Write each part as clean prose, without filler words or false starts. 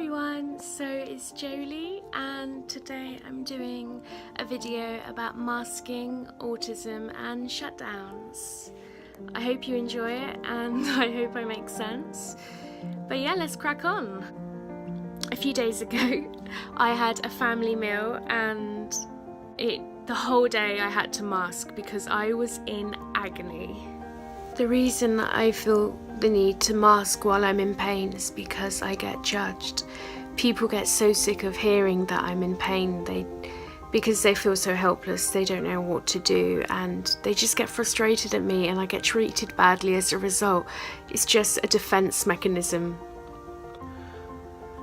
everyone, so it's Joelys and today I'm doing a video about masking, autism and shutdowns. I hope you enjoy it and I hope I make sense. But yeah, let's crack on. A few days ago I had a family meal and the whole day I had to mask because I was in agony. The reason that I feel the need to mask while I'm in pain is because I get judged. People get so sick of hearing that I'm in pain because they feel so helpless, they don't know what to do, and they just get frustrated at me and I get treated badly as a result. It's just a defense mechanism.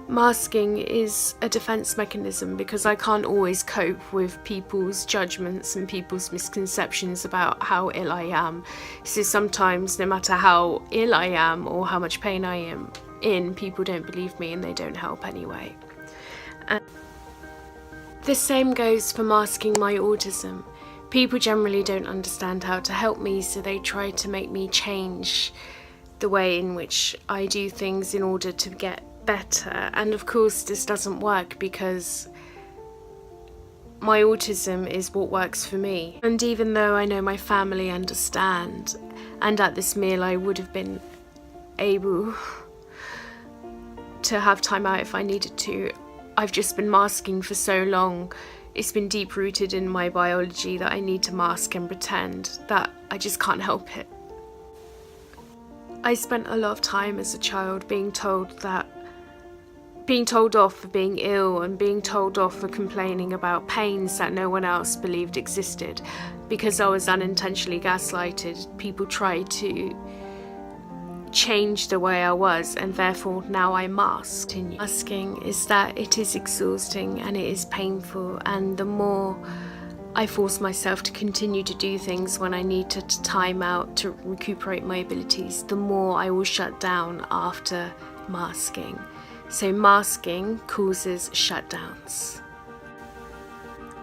Masking is a defense mechanism because I can't always cope with people's judgments and people's misconceptions about how ill I am. So sometimes, no matter how ill I am or how much pain I am in, people don't believe me and they don't help anyway. And the same goes for masking my autism. People generally don't understand how to help me, so they try to make me change the way in which I do things in order to get better, and of course this doesn't work because my autism is what works for me. And even though I know my family understand, and at this meal I would have been able to have time out if I needed to, I've just been masking for so long. It's been deep rooted in my biology that I need to mask and pretend that I just can't help it. I spent a lot of time as a child being told off for being ill and being told off for complaining about pains that no one else believed existed. Because I was unintentionally gaslighted, people tried to change the way I was, and therefore now I mask. Masking is that it is exhausting and it is painful, and the more I force myself to continue to do things when I need to time out to recuperate my abilities, the more I will shut down after masking. So masking causes shutdowns.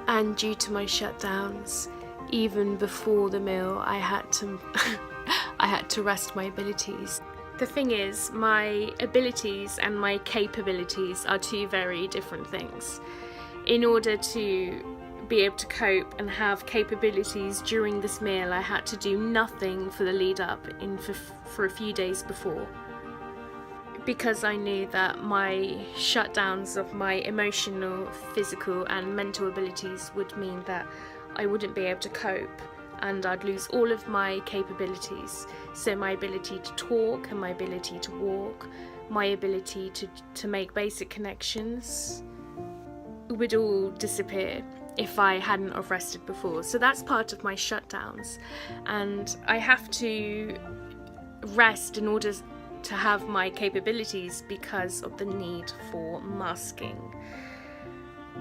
And due to my shutdowns, even before the meal, I had to rest my abilities. The thing is, my abilities and my capabilities are two very different things. In order to be able to cope and have capabilities during this meal, I had to do nothing for the lead up for a few days before. Because I knew that my shutdowns of my emotional, physical and mental abilities would mean that I wouldn't be able to cope and I'd lose all of my capabilities. So my ability to talk and my ability to walk, my ability to make basic connections would all disappear if I hadn't have rested before. So that's part of my shutdowns, and I have to rest in order to have my capabilities because of the need for masking,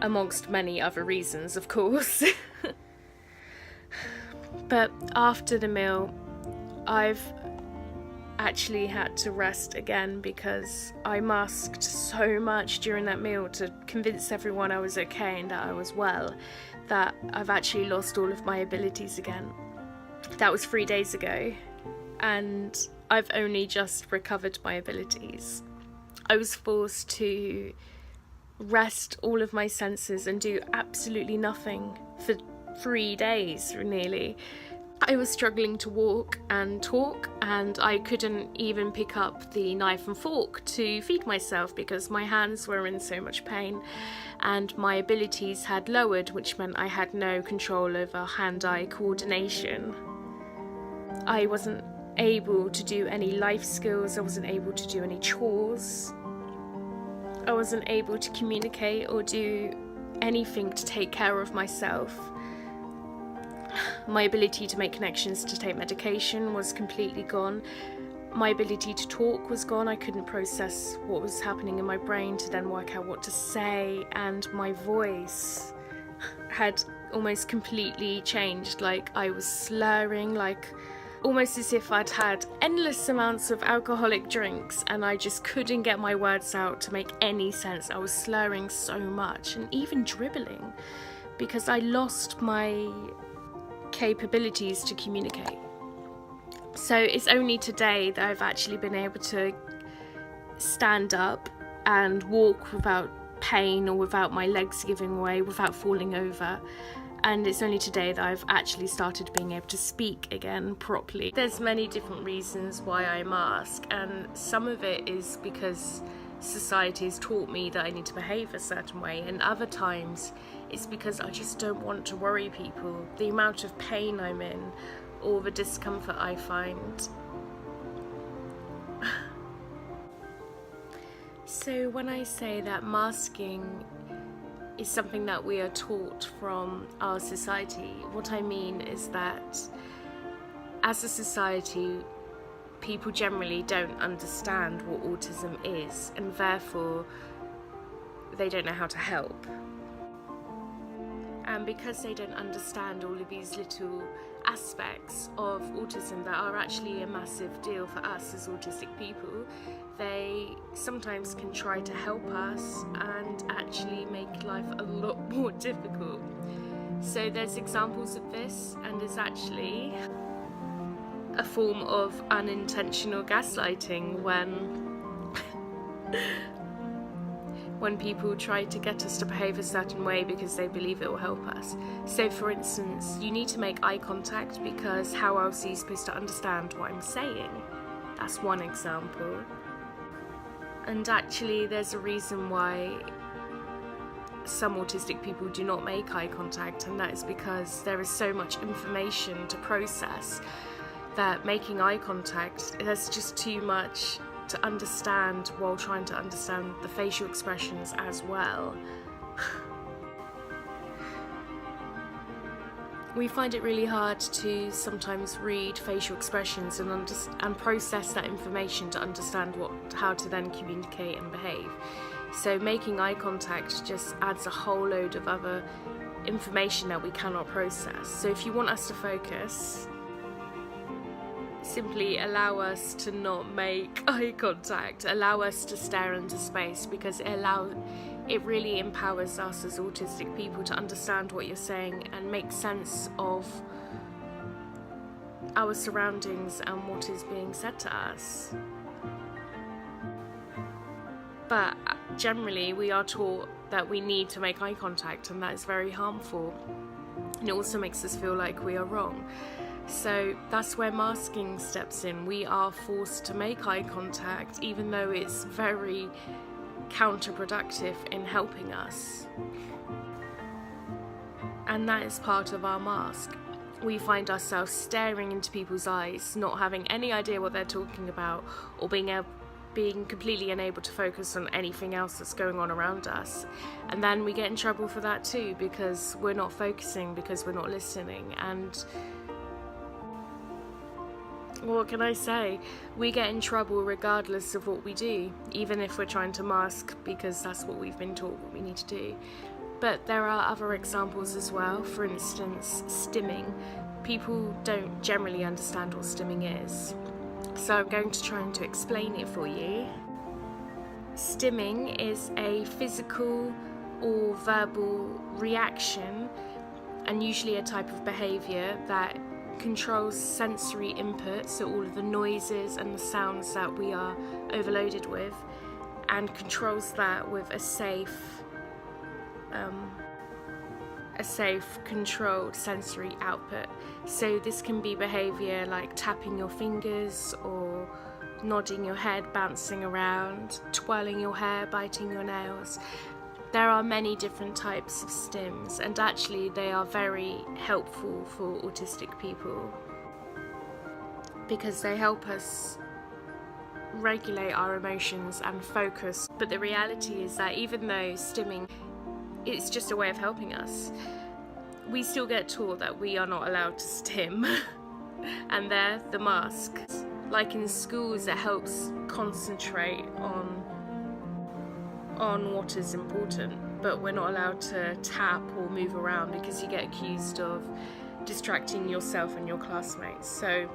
amongst many other reasons, of course. But after the meal, I've actually had to rest again because I masked so much during that meal to convince everyone I was okay and that I was well, that I've actually lost all of my abilities again. That was 3 days ago, and I've only just recovered my abilities. I was forced to rest all of my senses and do absolutely nothing for 3 days, nearly. I was struggling to walk and talk, and I couldn't even pick up the knife and fork to feed myself because my hands were in so much pain and my abilities had lowered, which meant I had no control over hand-eye coordination. I wasn't able to do any life skills, I wasn't able to do any chores, I wasn't able to communicate or do anything to take care of myself. My ability to make connections to take medication was completely gone. My ability to talk was gone. I couldn't process what was happening in my brain to then work out what to say, and my voice had almost completely changed. Like I was slurring, like almost as if I'd had endless amounts of alcoholic drinks and I just couldn't get my words out to make any sense. I was slurring so much and even dribbling because I lost my capabilities to communicate. So it's only today that I've actually been able to stand up and walk without pain or without my legs giving way, without falling over. And it's only today that I've actually started being able to speak again properly. There's many different reasons why I mask, and some of it is because society has taught me that I need to behave a certain way, and other times it's because I just don't want to worry people. The amount of pain I'm in or the discomfort I find. So when I say that masking is something that we are taught from our society, what I mean is that as a society, people generally don't understand what autism is, and therefore they don't know how to help. And because they don't understand all of these little aspects of autism that are actually a massive deal for us as autistic people, they sometimes can try to help us and actually make life a lot more difficult. So there's examples of this, and there's actually a form of unintentional gaslighting when people try to get us to behave a certain way because they believe it will help us. So for instance, you need to make eye contact because how else are you supposed to understand what I'm saying? That's one example. And actually there's a reason why some autistic people do not make eye contact, and that is because there is so much information to process that making eye contact, there's just too much to understand while trying to understand the facial expressions as well. We find it really hard to sometimes read facial expressions and process that information to understand how to then communicate and behave. So making eye contact just adds a whole load of other information that we cannot process. So if you want us to focus, simply allow us to not make eye contact, allow us to stare into space, because it really empowers us as autistic people to understand what you're saying and make sense of our surroundings and what is being said to us. But generally we are taught that we need to make eye contact, and that is very harmful, and it also makes us feel like we are wrong. So that's where masking steps in. We are forced to make eye contact even though it's very counterproductive in helping us. And that is part of our mask. We find ourselves staring into people's eyes, not having any idea what they're talking about, or being completely unable to focus on anything else that's going on around us. And then we get in trouble for that too, because we're not focusing, because we're not listening. And what can I say? We get in trouble regardless of what we do, even if we're trying to mask, because that's what we've been taught what we need to do. But there are other examples as well. For instance, stimming. People don't generally understand what stimming is, so I'm going to try to explain it for you. Stimming is a physical or verbal reaction, and usually a type of behaviour that controls sensory input, so all of the noises and the sounds that we are overloaded with, and controls that with a safe, controlled sensory output. So this can be behaviour like tapping your fingers or nodding your head, bouncing around, twirling your hair, biting your nails. There are many different types of stims, and actually they are very helpful for autistic people because they help us regulate our emotions and focus. But the reality is that even though stimming is just a way of helping us, we still get taught that we are not allowed to stim. And they're the mask. Like in schools, it helps concentrate on what is important, but we're not allowed to tap or move around because you get accused of distracting yourself and your classmates. So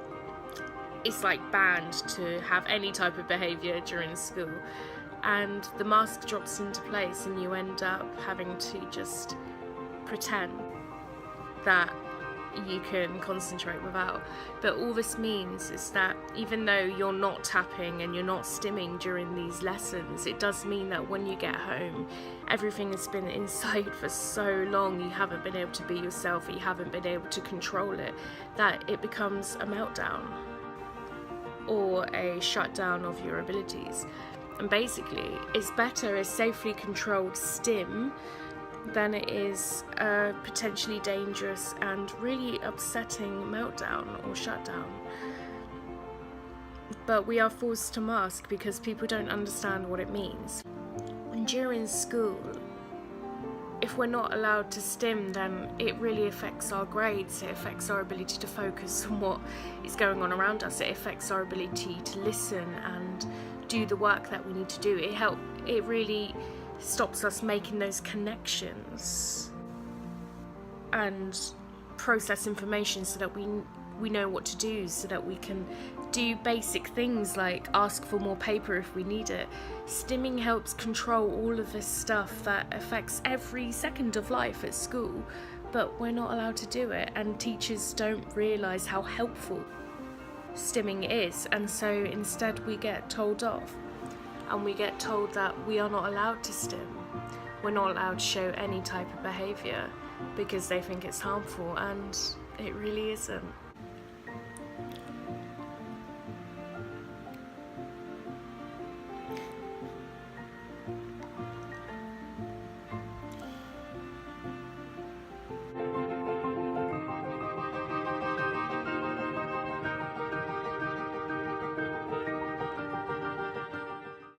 it's like banned to have any type of behaviour during school, and the mask drops into place and you end up having to just pretend that you can concentrate without. But all this means is that even though you're not tapping and you're not stimming during these lessons, it does mean that when you get home, everything has been inside for so long, you haven't been able to be yourself, you haven't been able to control it, that it becomes a meltdown or a shutdown of your abilities. And basically, it's better a safely controlled stim than it is a potentially dangerous and really upsetting meltdown or shutdown. But we are forced to mask because people don't understand what it means. And during school, if we're not allowed to stim, then it really affects our grades, it affects our ability to focus on what is going on around us, it affects our ability to listen and do the work that we need to do. It really stops us making those connections and process information so that we know what to do, so that we can do basic things like ask for more paper if we need it. Stimming helps control all of this stuff that affects every second of life at school, but we're not allowed to do it, and teachers don't realise how helpful stimming is, and so instead we get told off. And we get told that we are not allowed to stim. We're not allowed to show any type of behaviour because they think it's harmful, and it really isn't.